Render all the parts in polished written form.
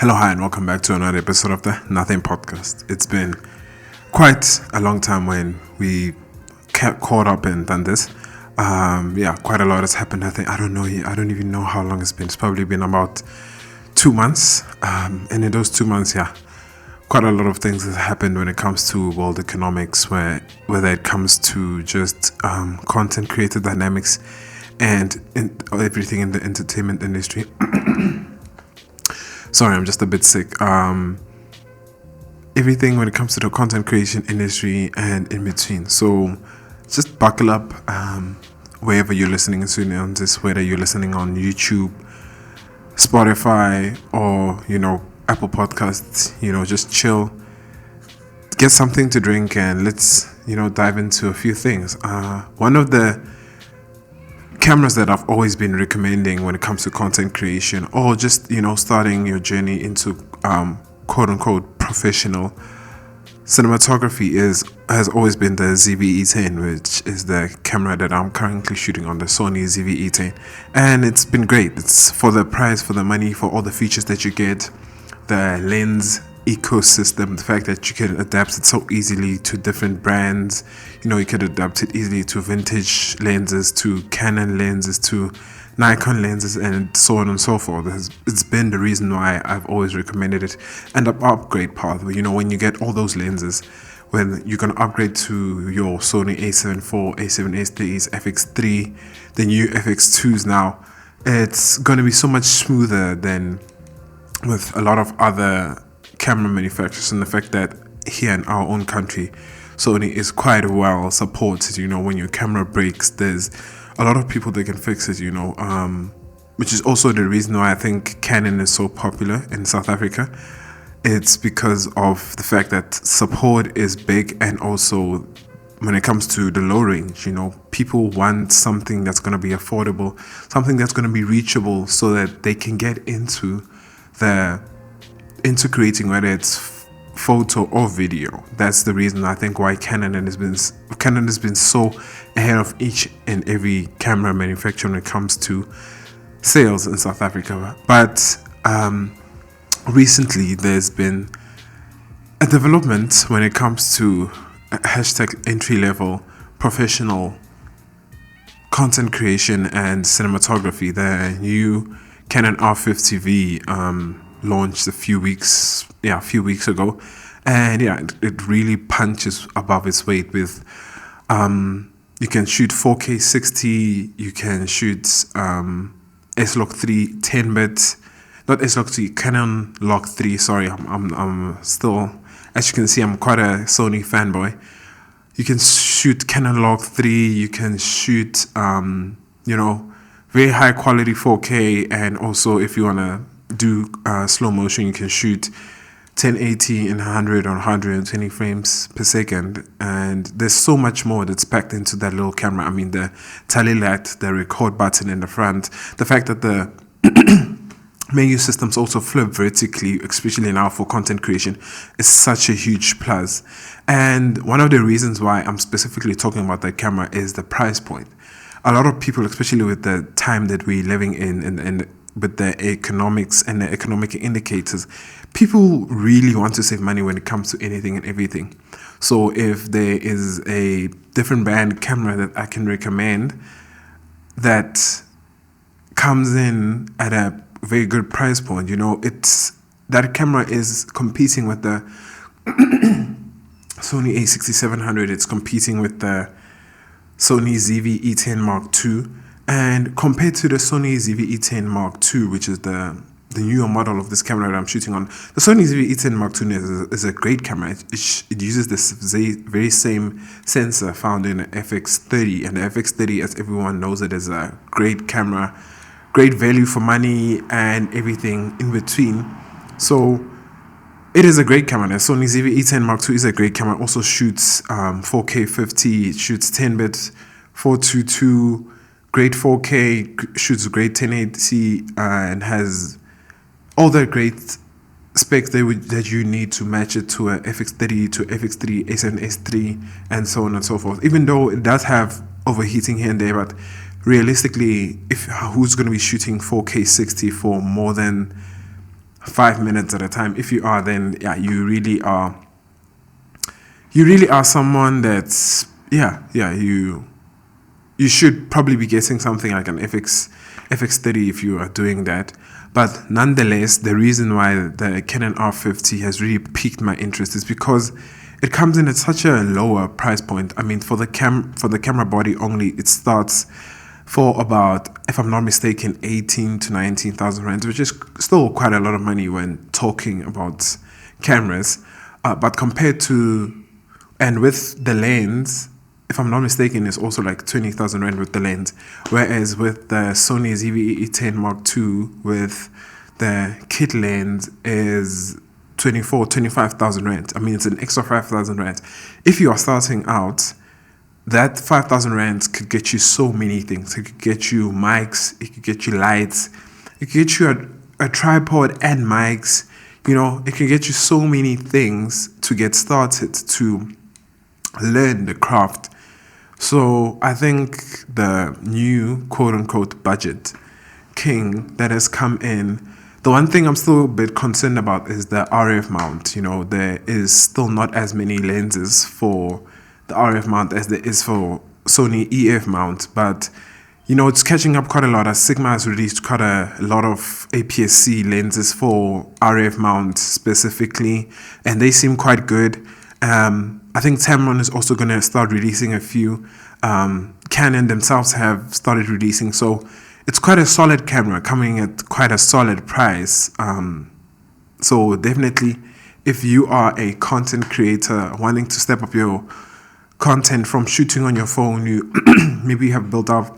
Hello, hi, and welcome back to another episode of the Nothing Podcast. It's been quite a long time when we caught up and done this. Quite a lot has happened. I don't even know how long it's been. It's probably been about 2 months. And in those 2 months, quite a lot of things have happened when it comes to world economics, whether it comes to just content creator dynamics and everything in the entertainment industry. Sorry, I'm just a bit sick. Everything when it comes to the content creation industry and in between. So just buckle up wherever you're listening to on this, whether you're listening on YouTube, Spotify, or Apple Podcasts. Just chill, get something to drink, and let's dive into a few things. One of the cameras that I've always been recommending when it comes to content creation, or just starting your journey into quote unquote professional cinematography has always been the ZV-E10, which is the camera that I'm currently shooting on, the Sony ZV-E10. And it's been great. It's for the price, for the money, for all the features that you get, the lens ecosystem, the fact that you can adapt it so easily to different brands. You can adapt it easily to vintage lenses, to Canon lenses, to Nikon lenses, and so on and so forth. It's been the reason why I've always recommended it. And the upgrade path, when you get all those lenses, when you can upgrade to your Sony A7 IV, A7S3s, FX3, the new FX2s now, it's going to be so much smoother than with a lot of other camera manufacturers, and the fact that here in our own country, Sony is quite well supported. When your camera breaks, there's a lot of people that can fix it, which is also the reason why I think Canon is so popular in South Africa. It's because of the fact that support is big, and also when it comes to the low range, people want something that's going to be affordable, something that's going to be reachable, so that they can get into creating, whether it's photo or video. That's the reason I think why Canon has been so ahead of each and every camera manufacturer when it comes to sales in South Africa. But recently there's been a development when it comes to #entry-level professional content creation and cinematography. The new Canon R50V launched a few weeks ago, and it really punches above its weight with you can shoot 4K 60, you can shoot S-Log3 10-bit, not S-Log3, Canon Log 3. Sorry, I'm still, as you can see, I'm quite a Sony fanboy. You can shoot Canon Log 3, you can shoot very high quality 4K, and also if you want to do slow motion, you can shoot 1080 in 100 or 120 frames per second. And there's so much more that's packed into that little camera. I mean, the tally light, the record button in the front, the fact that the menu systems also flip vertically, especially now for content creation, is such a huge plus. And one of the reasons why I'm specifically talking about that camera is the price point. A lot of people, especially with the time that we're living in with the economics and the economic indicators, people really want to save money when it comes to anything and everything. So if there is a different brand camera that I can recommend that comes in at a very good price point, that camera is competing with the Sony A6700. It's competing with the Sony ZV-E10 Mark II. And compared to the Sony ZV-E10 Mark II, which is the newer model of this camera that I'm shooting on, the Sony ZV-E10 Mark II is a great camera. It uses this very same sensor found in the FX30. And the FX30, as everyone knows, it is a great camera, great value for money, and everything in between. So it is a great camera. The Sony ZV-E10 Mark II is a great camera. It also shoots 4K 50, it shoots 10-bit 422, great 4K, shoots great 1080, and has all the great specs that you need to match it to a FX30, to FX3, A7S3, and so on and so forth. Even though it does have overheating here and there, but realistically, who's going to be shooting 4K 60 for more than 5 minutes at a time. If you are, then yeah, you really are someone that's you should probably be getting something like an FX30 if you are doing that. But nonetheless, the reason why the Canon R50 has really piqued my interest is because it comes in at such a lower price point. I mean, for the camera body only, it starts for about, if I'm not mistaken, 18 to 19,000 rand, which is still quite a lot of money when talking about cameras. But compared to, and with the lens, if I'm not mistaken, it's also like 20,000 rand with the lens. Whereas with the Sony ZV-E10 Mark II with the kit lens is 25,000 rand. I mean, it's an extra 5,000 rand. If you are starting out, that 5,000 rand could get you so many things. It could get you mics, it could get you lights, it could get you a tripod and mics. It can get you so many things to get started, to learn the craft. So I think the new quote-unquote budget king that has come in, the one thing I'm still a bit concerned about is the RF mount. There is still not as many lenses for the RF mount as there is for Sony EF mount, but it's catching up quite a lot, as Sigma has released quite a lot of APS-C lenses for RF mount specifically, and they seem quite good. I think Tamron is also going to start releasing a few. Canon themselves have started releasing, so it's quite a solid camera coming at quite a solid price. So definitely, if you are a content creator wanting to step up your content from shooting on your phone, you maybe have built up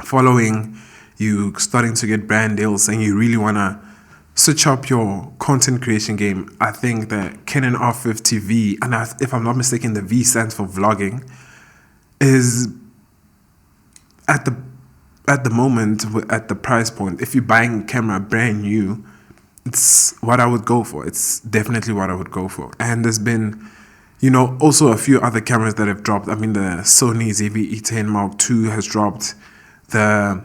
following, you starting to get brand deals, and you really want to switch up your content creation game, I think the Canon R50V, and if I'm not mistaken, the V stands for vlogging, is at the moment, at the price point, if you're buying a camera brand new, it's what I would go for. It's definitely what I would go for. And there's been, also a few other cameras that have dropped. I mean, the Sony ZV-E10 Mark II has dropped. The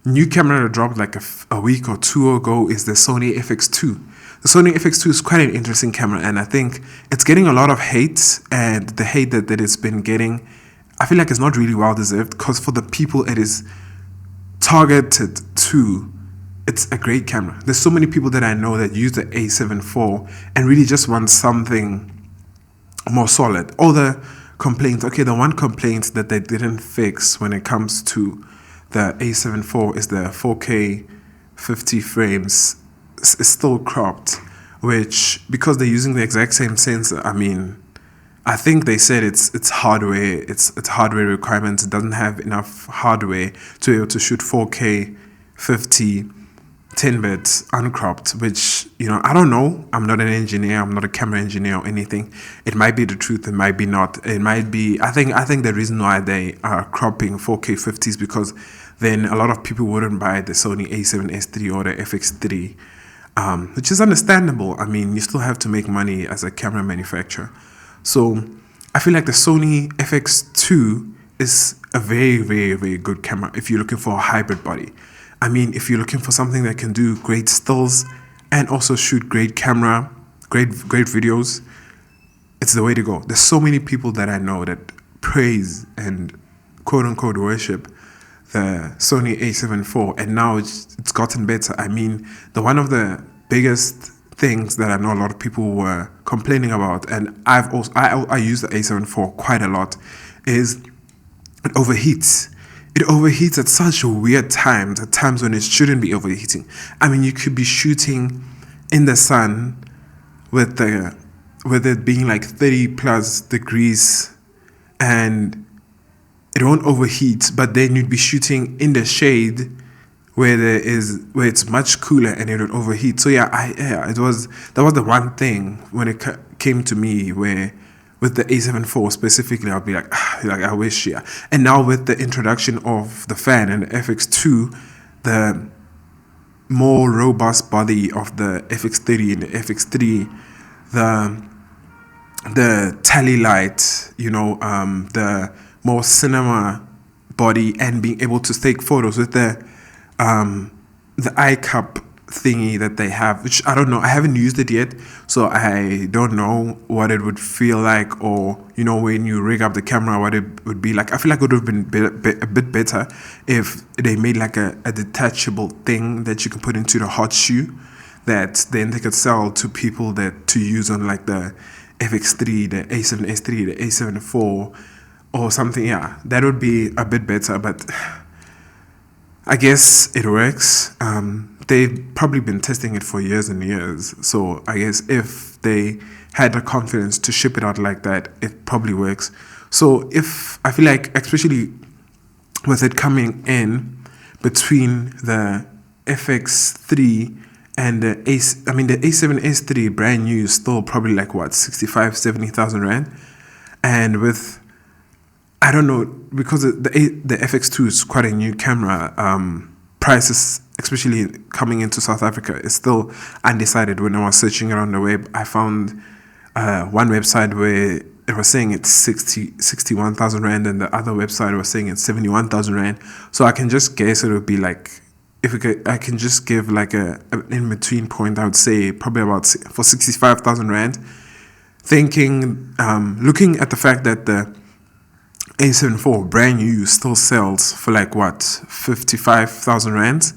new camera that dropped like a week or two ago is the Sony FX2. The Sony FX2 is quite an interesting camera, and I think it's getting a lot of hate, and the hate that it's been getting, I feel like it's not really well deserved, because for the people it is targeted to, it's a great camera. There's so many people that I know that use the A7 IV and really just want something more solid. All the complaints, the one complaint that they didn't fix when it comes to the A7 IV is the 4K 50 frames is still cropped, which, because they're using the exact same sensor, I mean, I think they said it's hardware, it's hardware requirements. It doesn't have enough hardware to be able to shoot 4K 50 10-bit uncropped, which, I don't know. I'm not an engineer. I'm not a camera engineer or anything. It might be the truth. It might be not. It might be. I think the reason why they are cropping 4K 50 is because then a lot of people wouldn't buy the Sony A7S III or the FX3, which is understandable. I mean, you still have to make money as a camera manufacturer. So I feel like the Sony FX2 is a very, very, very good camera if you're looking for a hybrid body. I mean, if you're looking for something that can do great stills and also shoot great camera, great videos, it's the way to go. There's so many people that I know that praise and quote-unquote worship the Sony A7 IV, and now it's gotten better. I mean, one of the biggest things that I know a lot of people were complaining about, and I use the A7 IV quite a lot, is it overheats. It overheats at such weird times, at times when it shouldn't be overheating. I mean, you could be shooting in the sun with it being like 30 plus degrees and it won't overheat, but then you'd be shooting in the shade where it's much cooler and it would overheat. So that was the one thing when it came to me where, with the A7 IV specifically, I'll be like I wish, yeah. And now with the introduction of the fan and the FX2, the more robust body of the FX30 and the FX3, the tally light, the more cinema body, and being able to take photos with the iCup thingy that they have, which I don't know. I haven't used it yet, so I don't know what it would feel like, or when you rig up the camera, what it would be like. I feel like it would have been a bit better if they made like a detachable thing that you can put into the hot shoe, that then they could sell to people that to use on like the FX3, the A7S3, the A7 IV, or something. Yeah, that would be a bit better, but I guess it works. They've probably been testing it for years and years. So I guess if they had the confidence to ship it out like that, it probably works. So I feel like, especially with it coming in between the FX3 and the A7S3 brand new is still probably like what, 65,000-70,000 rand. And with, I don't know, because the FX2 is quite a new camera, prices, especially coming into South Africa, is still undecided. When I was searching around the web, I found one website where it was saying it's 61,000 rand, and the other website was saying it's 71,000 rand. So I can just guess it would be like, I can just give like an in-between point, I would say probably about for 65,000 rand, thinking, looking at the fact that the A7 IV brand new still sells for like what, 55,000 rand.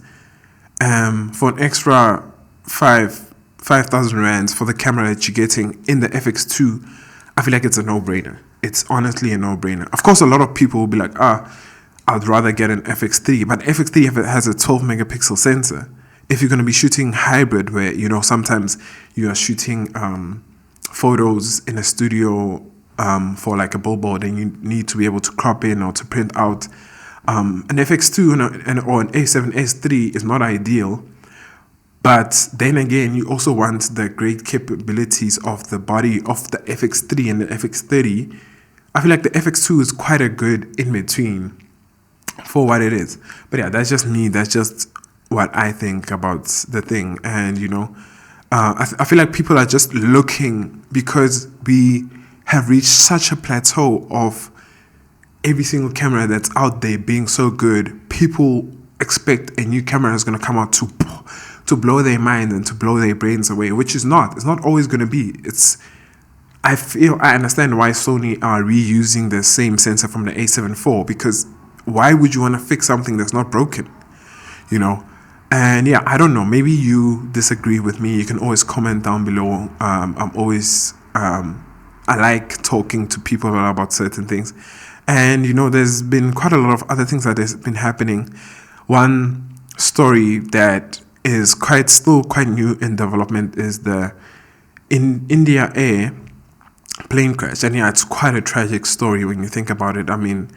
For an extra 5,000 rand for the camera that you're getting in the FX2, I feel like it's a no-brainer. It's honestly a no-brainer. Of course, a lot of people will be like, I'd rather get an FX3, but FX3 has a 12 megapixel sensor. If you're going to be shooting hybrid, where sometimes you are shooting photos in a studio for like a billboard, and you need to be able to crop in or to print out, an FX2 or an A7S3 is not ideal. But then again, you also want the great capabilities of the body of the FX3 and the FX30. I feel like the FX2 is quite a good in-between for what it is. But yeah, that's just me. That's just what I think about the thing. And, I feel like people are just looking, because we have reached such a plateau of every single camera that's out there being so good. People expect a new camera is going to come out to blow their mind and to blow their brains away, which is not. It's not always going to be. I understand why Sony are reusing the same sensor from the A7 IV, because why would you want to fix something that's not broken? And yeah, I don't know. Maybe you disagree with me. You can always comment down below. I'm always, I like talking to people about certain things. And, there's been quite a lot of other things that has been happening. One story that is still quite new in development is the India Air plane crash. And yeah, it's quite a tragic story when you think about it. I mean,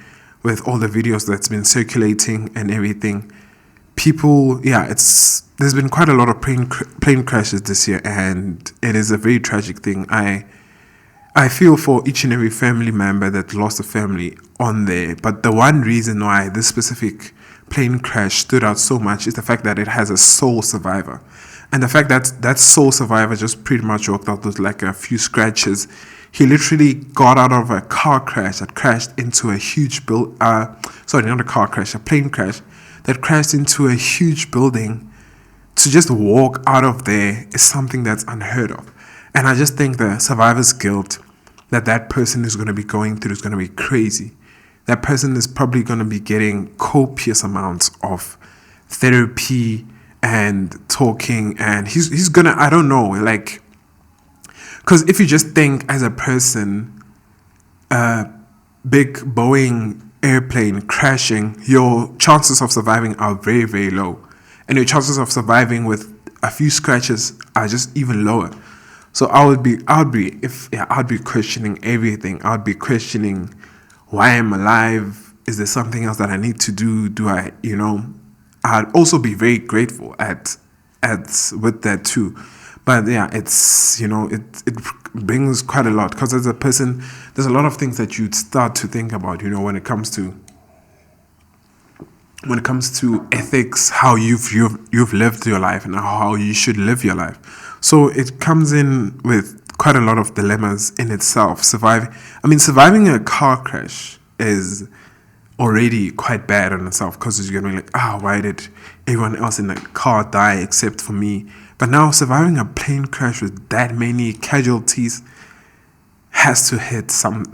with all the videos that's been circulating and everything, there's been quite a lot of plane crashes this year, and it is a very tragic thing. I feel for each and every family member that lost a family on there. But the one reason why this specific plane crash stood out so much is the fact that it has a sole survivor. And the fact that that sole survivor just pretty much walked out with like a few scratches. He literally got out of a car crash that crashed into a huge a plane crash that crashed into a huge building. To just walk out of there is something that's unheard of. And I just think the survivor's guilt that person is going to be going through is going to be crazy. That person is probably going to be getting copious amounts of therapy and talking, and he's going to, I don't know, like, because if you just think as a person, a big Boeing airplane crashing, your chances of surviving are very, very low. And your chances of surviving with a few scratches are just even lower. So I'd be questioning everything. I'd be questioning why I'm alive. Is there something else that I need to do? I'd also be very grateful with that too. But yeah, it's, it brings quite a lot, because as a person, there's a lot of things that you'd start to think about, when it comes to ethics, how you've lived your life and how you should live your life. So it comes in with quite a lot of dilemmas in itself. Surviving a car crash is already quite bad on itself, because you're gonna be like, why did everyone else in the car die except for me? But now surviving a plane crash with that many casualties has to hit some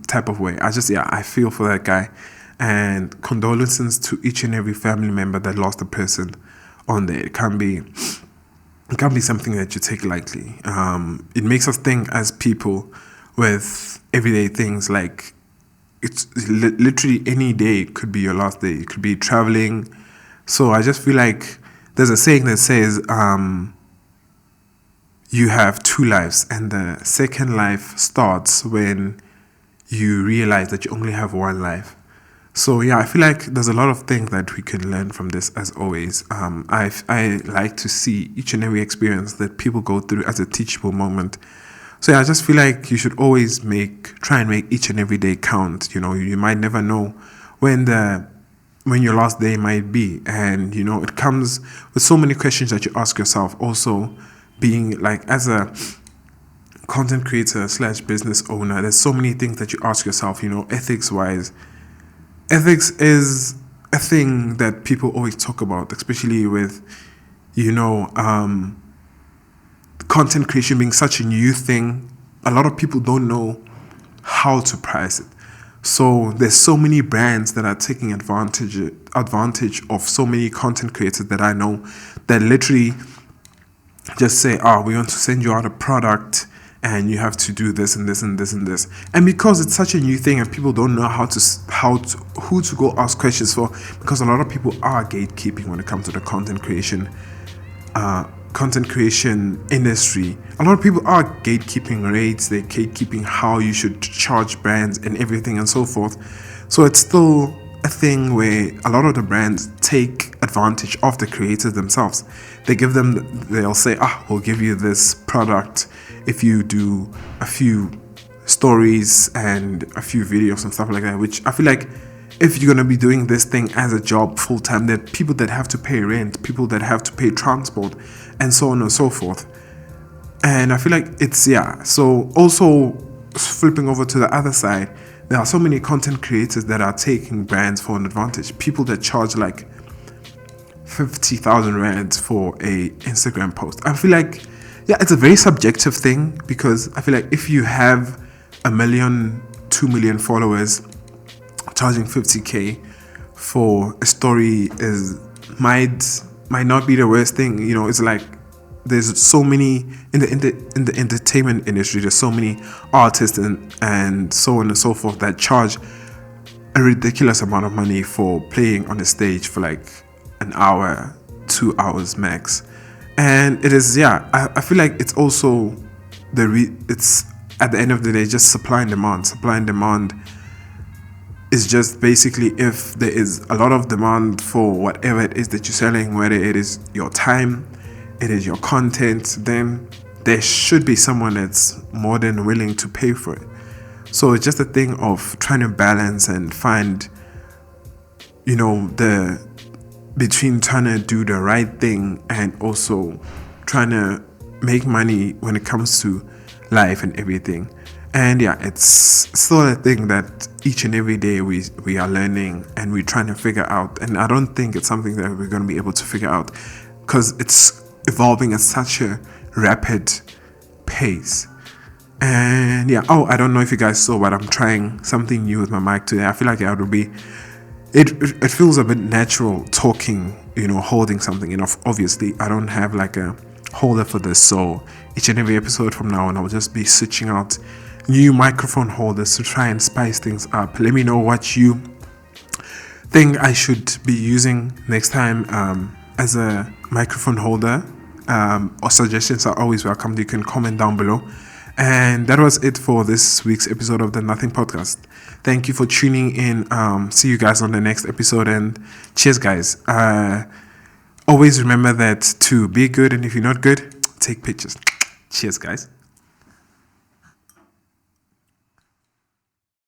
type of way. I feel for that guy, and condolences to each and every family member that lost a person on there. It can't be something that you take lightly. It makes us think as people with everyday things, like it's literally any day could be your last day. It could be traveling. So I just feel like there's a saying that says, you have two lives, and the second life starts when you realize that you only have one life. So I feel like there's a lot of things that we can learn from this, as always. I like to see each and every experience that people go through as a teachable moment. So I just feel like you should always try and make each and every day count. You might never know when your last day might be, and it comes with so many questions that you ask yourself. Also, being like, as a content creator / business owner, there's so many things that you ask yourself. Ethics wise, ethics is a thing that people always talk about, especially with content creation being such a new thing. A lot of people don't know how to price it. So there's so many brands that are taking advantage of so many content creators that I know, that literally just say, we want to send you out a product and you have to do this and this and this and this. And because it's such a new thing and people don't know who to go ask questions for, because a lot of people are gatekeeping when it comes to the content creation industry. A lot of people are gatekeeping rates, they're gatekeeping how you should charge brands and everything and so forth. So it's still a thing where a lot of the brands take advantage of the creators themselves. They'll say, we'll give you this product if you do a few stories and a few videos and stuff like that, which I feel like, if you're going to be doing this thing as a job full time, there are people that have to pay rent, people that have to pay transport, and so on and so forth. And I feel like so also flipping over to the other side, there are so many content creators that are taking brands for an advantage. People that charge like 50,000 rands for a Instagram post. I feel like, it's a very subjective thing, because I feel like if you have 1 million, 2 million followers, charging 50k for a story might not be the worst thing. It's like, there's so many in the entertainment industry, there's so many artists and so on and so forth that charge a ridiculous amount of money for playing on the stage for like an hour, 2 hours max. And it is I feel like it's also it's at the end of the day just supply and demand is just basically, if there is a lot of demand for whatever it is that you're selling, whether it is your time, it is your content, then there should be someone that's more than willing to pay for it. So it's just a thing of trying to balance and find, between trying to do the right thing and also trying to make money when it comes to life and everything. And it's still a thing that each and every day we are learning and we're trying to figure out. And I don't think it's something that we're going to be able to figure out, because it's evolving at such a rapid pace. And I don't know if you guys saw, but I'm trying something new with my mic today. I feel like it feels a bit natural talking, holding something. Obviously I don't have like a holder for this, so each and every episode from now on I'll just be switching out new microphone holders to try and spice things up. Let me know what you think I should be using next time as a microphone holder, or suggestions are always welcome. You can comment down below. And that was it for this week's episode of the Nothing Podcast. Thank you for tuning in. See you guys on the next episode, and cheers guys. Always remember that to be good, and if you're not good, take pictures. Cheers guys.